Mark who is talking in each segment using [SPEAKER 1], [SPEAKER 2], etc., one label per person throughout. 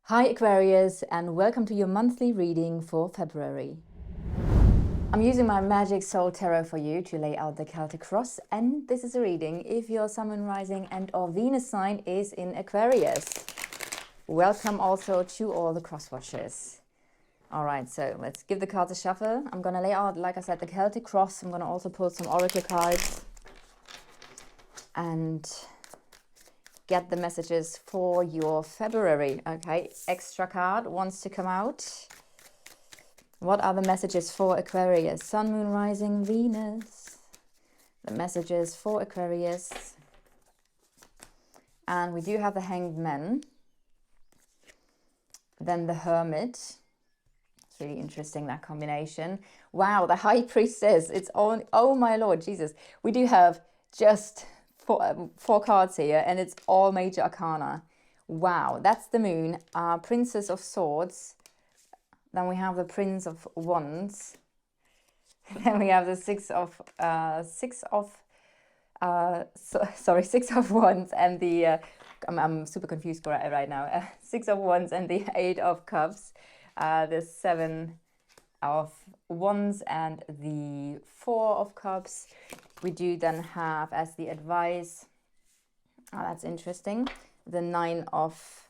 [SPEAKER 1] Hi Aquarius, and welcome to your monthly reading for February. I'm using my Magic Soul Tarot for you to lay out the Celtic cross, and this is a reading if your Sun, Moon, Rising and or Venus sign is in Aquarius. Welcome also to all the cross watchers. Alright, so let's give the cards a shuffle. I'm going to lay out, like I said, the Celtic cross. I'm going to also pull some oracle cards and get the messages for your February. Okay, extra card wants to come out. What are the messages for Aquarius? Sun, Moon, Rising, Venus. The messages for Aquarius. And we do have the Hanged Man. Then the Hermit. It's really interesting, that combination. Wow, the High Priestess. It's on. Oh my Lord, Jesus. We do have just four cards here, and it's all major arcana. Wow, that's the Moon. Princess of Swords. Then we have the Prince of Wands. Then we have the Six of Wands and the I'm super confused right now. Six of Wands and the Eight of Cups. The Seven of Wands and the Four of Cups. We do then have as the advice, that's interesting, the Nine of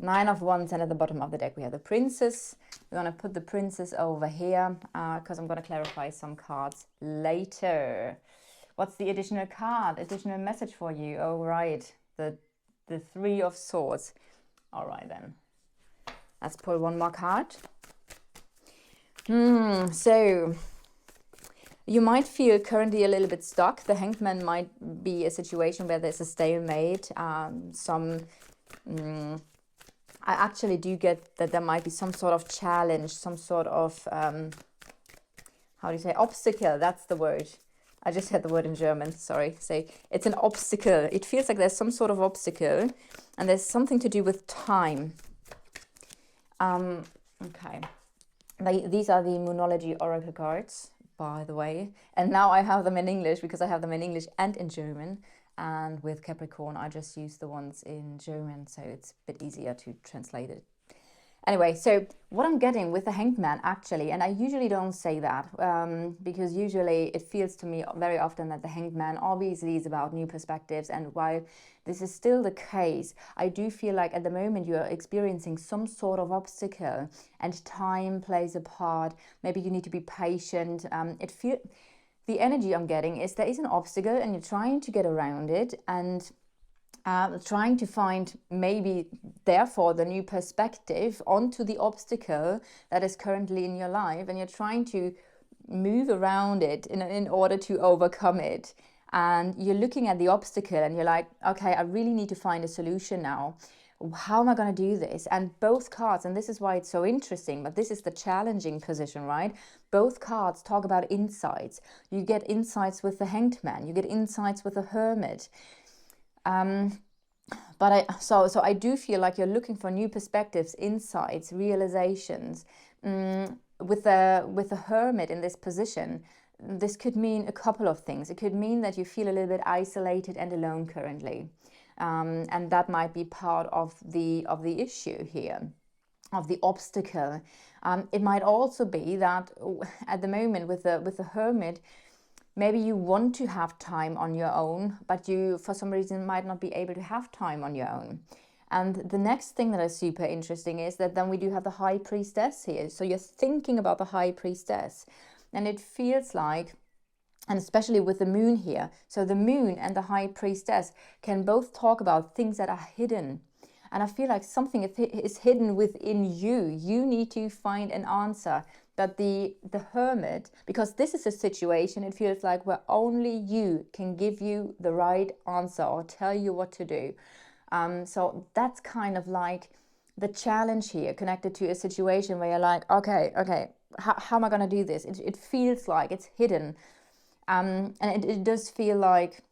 [SPEAKER 1] Wands, and at the bottom of the deck we have the Princess. We're going to put the Princess over here because I'm going to clarify some cards later. What's the additional card, additional message for you? Oh, right, the Three of Swords. All right then, let's pull one more card. So you might feel currently a little bit stuck. The Hanged Man might be a situation where there's a stalemate. I actually do get that there might be some sort of challenge, some sort of, how do you say, obstacle. That's the word. I just had the word in German, sorry. So it's an obstacle. It feels like there's some sort of obstacle, and there's something to do with time. Okay. These are the Moonology oracle cards, by the way, and now I have them in English because I have them in English and in German, and with Capricorn I just use the ones in German, so it's a bit easier to translate it. Anyway, so what I'm getting with the Hanged Man actually, and I usually don't say that because usually it feels to me very often that the Hanged Man obviously is about new perspectives, and while this is still the case, I do feel like at the moment you are experiencing some sort of obstacle and time plays a part. Maybe you need to be patient. The energy I'm getting is there is an obstacle and you're trying to get around it, and trying to find maybe therefore the new perspective onto the obstacle that is currently in your life, and you're trying to move around it in order to overcome it. And you're looking at the obstacle and you're like, okay, I really need to find a solution now. How am I going to do this? And both cards, and this is why it's so interesting, but this is the challenging position, right? Both cards talk about insights. You get insights with the Hanged Man, you get insights with the Hermit. So I do feel like you're looking for new perspectives, insights, realizations. With the Hermit in this position, this could mean a couple of things. It could mean that you feel a little bit isolated and alone currently, and that might be part of the issue here, of the obstacle. It might also be that at the moment with the Hermit, maybe you want to have time on your own, but you, for some reason, might not be able to have time on your own. And the next thing that is super interesting is that then we do have the High Priestess here. So you're thinking about the High Priestess. And it feels like, and especially with the Moon here, so the Moon and the High Priestess can both talk about things that are hidden. And I feel like something is hidden within you. You need to find an answer. But the Hermit, because this is a situation, it feels like where only you can give you the right answer or tell you what to do. So that's kind of like the challenge here, connected to a situation where you're like, okay, how am I going to do this? It feels like it's hidden. And it does feel like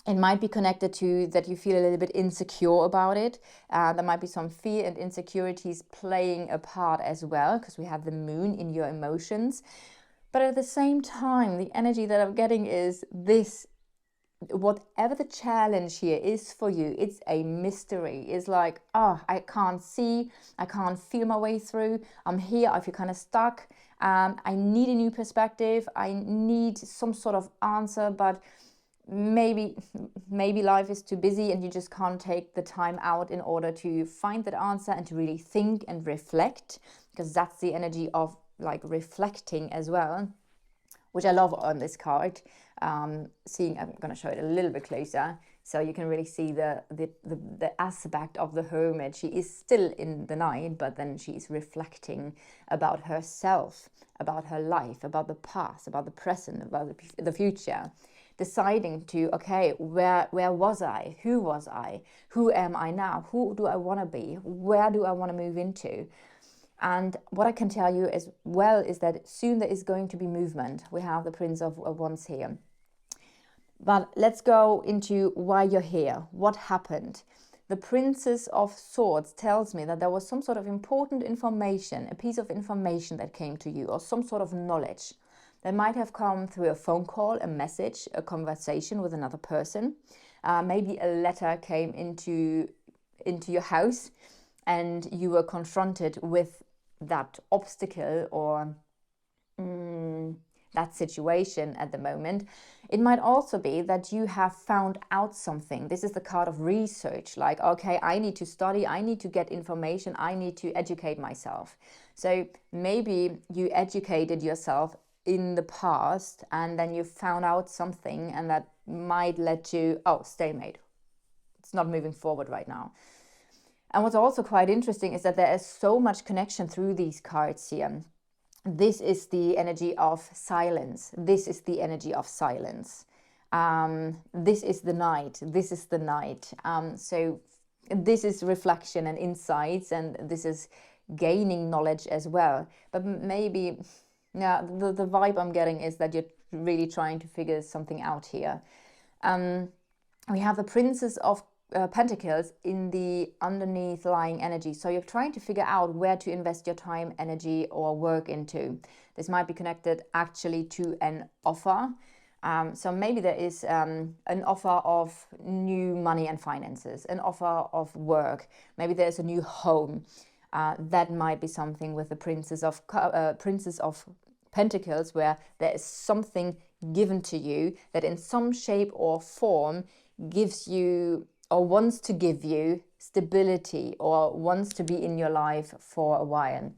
[SPEAKER 1] it might be connected to that you feel a little bit insecure about it. There might be some fear and insecurities playing a part as well, because we have the Moon in your emotions. But at the same time, the energy that I'm getting is this whatever the challenge here is for you, it's a mystery. It's like, oh, I can't see, I can't feel my way through. I'm here, I feel kind of stuck. I need a new perspective. I need some sort of answer, but maybe life is too busy and you just can't take the time out in order to find that answer and to really think and reflect, because that's the energy of like reflecting as well, which I love on this card. I'm going to show it a little bit closer so you can really see the aspect of the hermit. She is still in the night, but then she is reflecting about herself, about her life, about the past, about the present, about the future, deciding to, okay, where was I? Who was I? Who am I now? Who do I want to be? Where do I want to move into? And what I can tell you as well is that soon there is going to be movement. We have the Prince of Wands here. But let's go into why you're here. What happened? The Princess of Swords tells me that there was some sort of important information, a piece of information that came to you, or some sort of knowledge that might have come through a phone call, a message, a conversation with another person. Maybe a letter came into your house and you were confronted with that obstacle or that situation at the moment. It might also be that you have found out something. This is the card of research, like, okay, I need to study, I need to get information, I need to educate myself. So maybe you educated yourself in the past and then you found out something, and that might lead to, oh, stalemate. It's not moving forward right now. And what's also quite interesting is that there is so much connection through these cards here. This is the energy of silence. This is the energy of silence. This is the night. This is the night. So this is reflection and insights, and this is gaining knowledge as well. But maybe, yeah, the vibe I'm getting is that you're really trying to figure something out here. We have the Princess of Pentacles in the underneath lying energy. So you're trying to figure out where to invest your time, energy, or work into. This might be connected actually to an offer. So maybe there is an offer of new money and finances, an offer of work. Maybe there's a new home. That might be something with the Princess of Pentacles, where there is something given to you that in some shape or form gives you, or wants to give you, stability, or wants to be in your life for a while.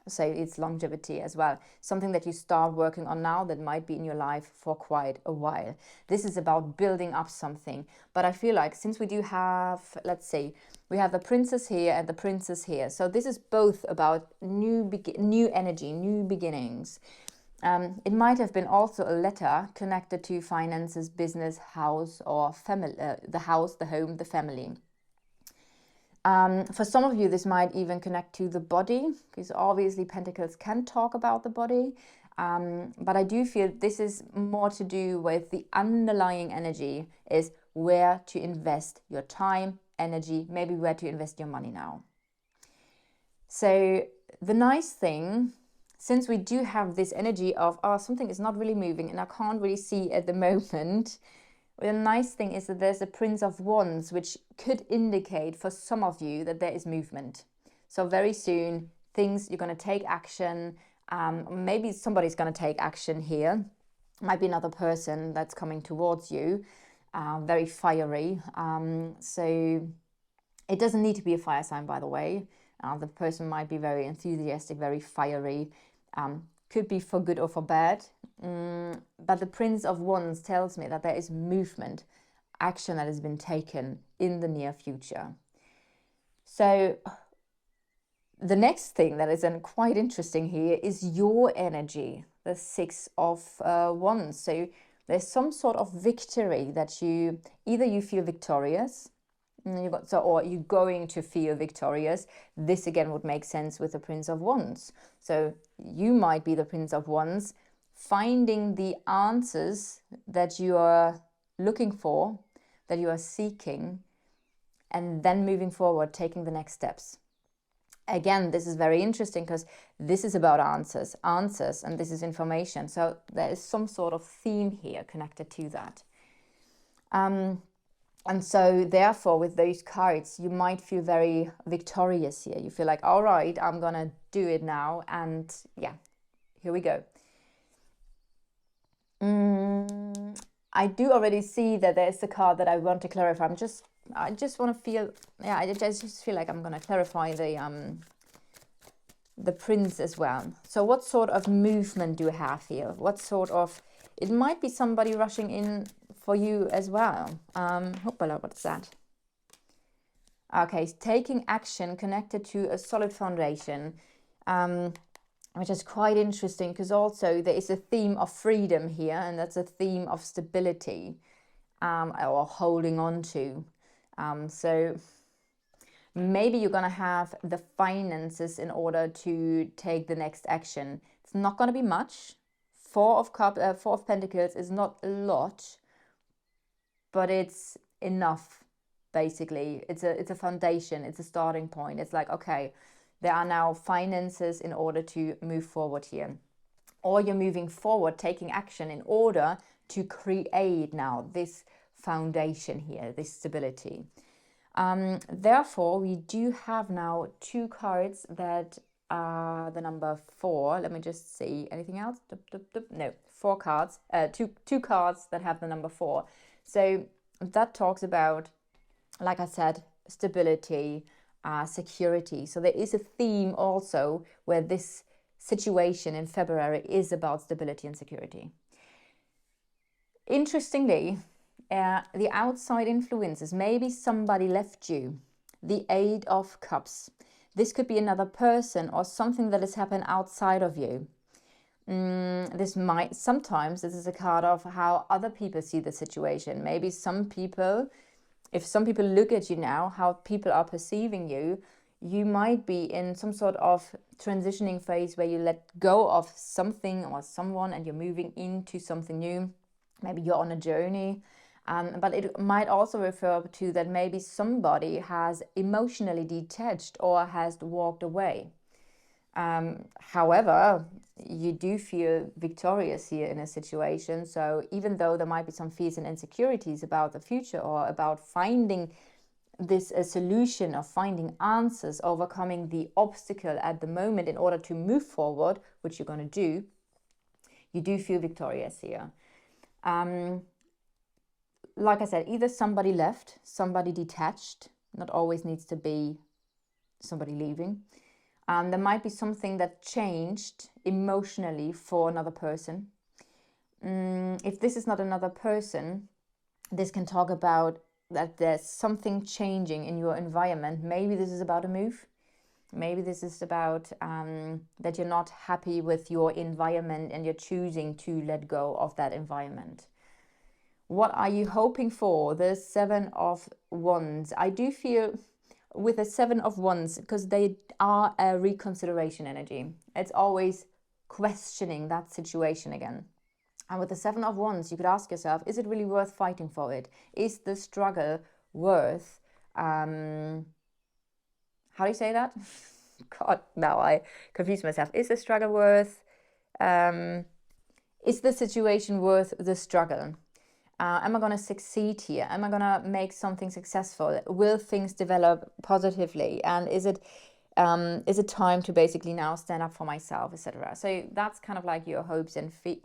[SPEAKER 1] So it's longevity as well. Something that you start working on now that might be in your life for quite a while. This is about building up something. But I feel like since we do have, let's say, we have the Princess here and the Princess here. So this is both about new energy, new beginnings. It might have been also a letter connected to finances, business, house, or family, the house, the home, the family. For some of you, this might even connect to the body, because obviously Pentacles can talk about the body. But I do feel this is more to do with the underlying energy, is where to invest your time, energy, maybe where to invest your money now. So the nice thing, since we do have this energy of, oh, something is not really moving and I can't really see at the moment, the nice thing is that there's a Prince of Wands, which could indicate for some of you that there is movement. So very soon, you're going to take action. Maybe somebody's going to take action here. Might be another person that's coming towards you, very fiery. So it doesn't need to be a fire sign, by the way. The person might be very enthusiastic, very fiery. Could be for good or for bad. But the Prince of Wands tells me that there is movement, action that has been taken in the near future. So the next thing that is quite interesting here is your energy, the Six of Wands. So there's some sort of victory that you feel victorious, or you're going to feel victorious. This again would make sense with the Prince of Wands. So you might be the Prince of Wands, finding the answers that you are looking for, that you are seeking, and then moving forward, taking the next steps. Again, this is very interesting because this is about answers, and this is information. So there is some sort of theme here connected to that. And so therefore, with those cards, you might feel very victorious here. You feel like, all right, I'm gonna do it now, and yeah, here we go. I do already see that there's a card that I want to clarify. I just want to feel, yeah, I just feel like I'm gonna clarify the Prince as well. So what sort of movement do you have here? What sort of, it might be somebody rushing in for you as well. Hoppala, what's that? Okay, taking action connected to a solid foundation, which is quite interesting because also there is a theme of freedom here, and that's a theme of stability, or holding on to. So maybe you're going to have the finances in order to take the next action. It's not going to be much. Four of Pentacles is not a lot, but it's enough. Basically, it's a foundation. It's a starting point. It's like, okay, there are now finances in order to move forward here, or you're moving forward, taking action in order to create now this foundation here, this stability. Therefore, we do have now two cards that are the number 4. Let me just see. Anything else? No, 4 cards. Two cards that have the number 4. So that talks about, like I said, stability, security. So there is a theme also where this situation in February is about stability and security. Interestingly, the outside influences, maybe somebody left you. The 8 of Cups. This could be another person or something that has happened outside of you. Sometimes this is a card of how other people see the situation. Maybe if some people look at you now, how people are perceiving you, you might be in some sort of transitioning phase where you let go of something or someone and you're moving into something new. Maybe you're on a journey. But it might also refer to that maybe somebody has emotionally detached or has walked away. However, you do feel victorious here in a situation. So even though there might be some fears and insecurities about the future or about finding this a solution or finding answers, overcoming the obstacle at the moment in order to move forward, which you're going to do, you do feel victorious here. Like I said, either somebody left, somebody detached, not always needs to be somebody leaving. There might be something that changed emotionally for another person. If this is not another person, this can talk about that there's something changing in your environment. Maybe this is about a move. Maybe this is about that you're not happy with your environment and you're choosing to let go of that environment. What are you hoping for? The 7 of Wands. I do feel with the 7 of Wands, because they are a reconsideration energy. It's always questioning that situation again. And with the 7 of Wands, you could ask yourself, is it really worth fighting for it? Is the struggle worth, how do you say that? God, now I confuse myself. Is the struggle worth, is the situation worth the struggle? Am I going to succeed here? Am I going to make something successful? Will things develop positively? And is it time to basically now stand up for myself, etc.? So that's kind of like your hopes and fears.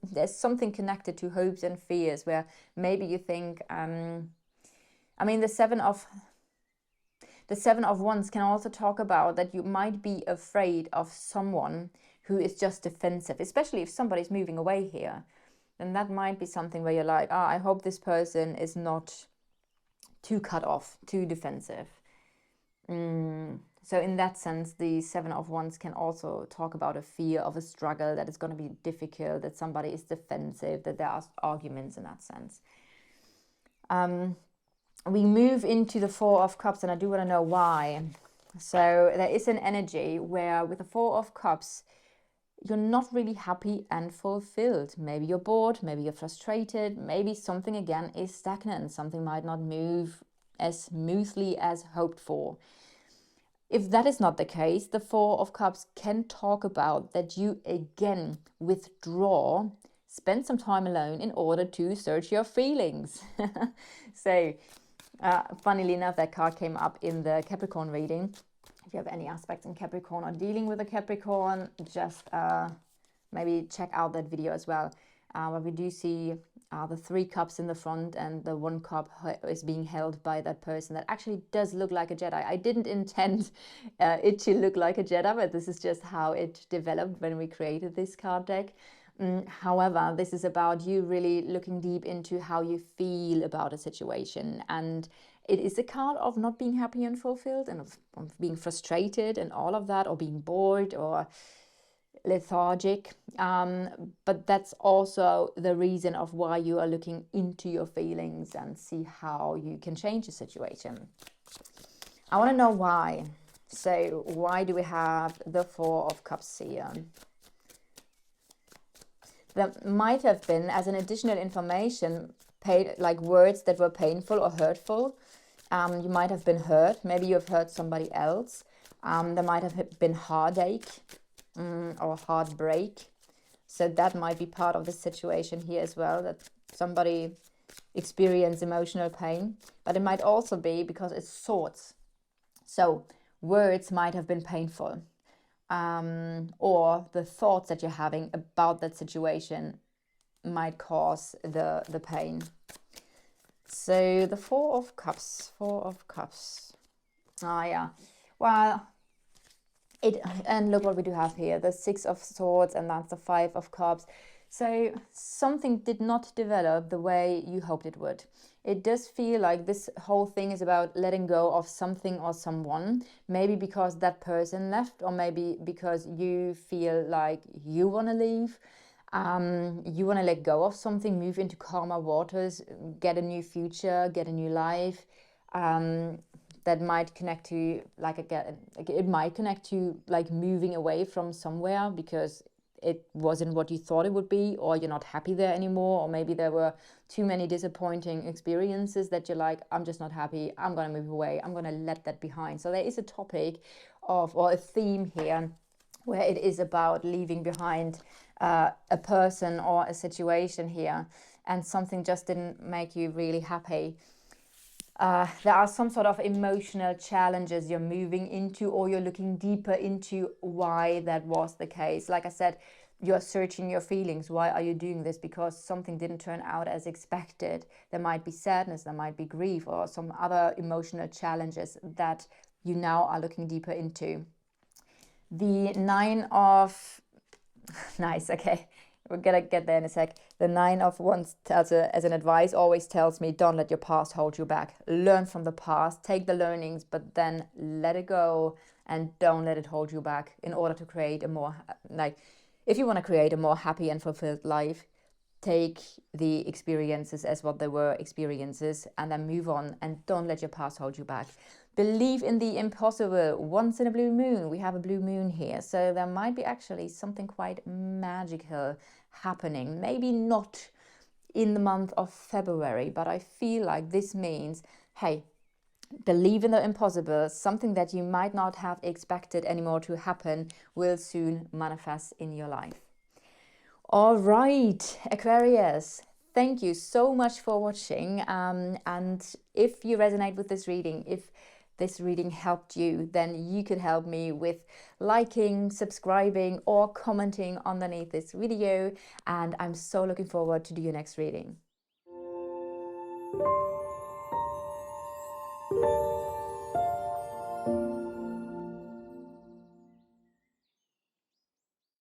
[SPEAKER 1] There's something connected to hopes and fears where maybe you think, the 7 of Wands can also talk about that you might be afraid of someone who is just defensive, especially if somebody's moving away here. Then that might be something where you're like, I hope this person is not too cut off, too defensive. So in that sense, the 7 of Wands can also talk about a fear of a struggle, that it's going to be difficult, that somebody is defensive, that there are arguments in that sense. We move into the 4 of Cups, and I do want to know why. So there is an energy where with the 4 of Cups, you're not really happy and fulfilled. Maybe you're bored, maybe you're frustrated, maybe something again is stagnant, something might not move as smoothly as hoped for. If that is not the case, the 4 of Cups can talk about that you again withdraw spend some time alone in order to search your feelings. So, funnily enough, that card came up in the Capricorn reading. If you have any aspects in Capricorn or dealing with a Capricorn, just maybe check out that video as well. Where we do see the 3 cups in the front, and the 1 cup is being held by that person that actually does look like a Jedi. I didn't intend it to look like a Jedi, but this is just how it developed when we created this card deck. However, this is about you really looking deep into how you feel about a situation, and it is a card of not being happy and fulfilled, and of being frustrated and all of that, or being bored or lethargic. But that's also the reason of why you are looking into your feelings and see how you can change the situation. I want to know why. So why do we have the 4 of Cups here? There might have been, as an additional information, like words that were painful or hurtful. You might have been hurt. Maybe you have hurt somebody else. There might have been heartache or heartbreak. So that might be part of the situation here as well, that somebody experienced emotional pain. But it might also be because it's swords. So words might have been painful. Or the thoughts that you're having about that situation might cause the pain. So the 4 of Cups, 4 of Cups. Yeah. Well, and look what we do have here, the 6 of Swords, and that's the 5 of Cups. So something did not develop the way you hoped it would. It does feel like this whole thing is about letting go of something or someone, maybe because that person left, or maybe because you feel like you want to leave. You want to let go of something, move into calmer waters, get a new future, get a new life. That might connect to, like, again, it might connect to like moving away from somewhere because it wasn't what you thought it would be, or you're not happy there anymore, or maybe there were too many disappointing experiences that you're like, I'm just not happy, I'm going to move away, I'm going to let that behind. So there is a topic of, or a theme here, where it is about leaving behind a person or a situation here, and something just didn't make you really happy. There are some sort of emotional challenges you're moving into, or you're looking deeper into why that was the case. Like I said, you're searching your feelings. Why are you doing this? Because something didn't turn out as expected. There might be sadness, there might be grief, or some other emotional challenges that you now are looking deeper into. The 9 of... Nice, okay. We're gonna get there in a sec. The 9 of Wands as an advice always tells me, don't let your past hold you back. Learn from the past, take the learnings, but then let it go and don't let it hold you back in order to create a more, like, if you want to create a more happy and fulfilled life, take the experiences as what they were experiences and then move on, and don't let your past hold you back. Believe in the impossible. Once in a blue moon, we have a blue moon here, so there might be actually something quite magical happening. Maybe not in the month of February, but I feel like this means, hey, believe in the impossible. Something that you might not have expected anymore to happen will soon manifest in your life. All right, Aquarius, thank you so much for watching. And if you resonate with this reading, if this reading helped you, then you could help me with liking, subscribing, or commenting underneath this video. And I'm so looking forward to do your next reading.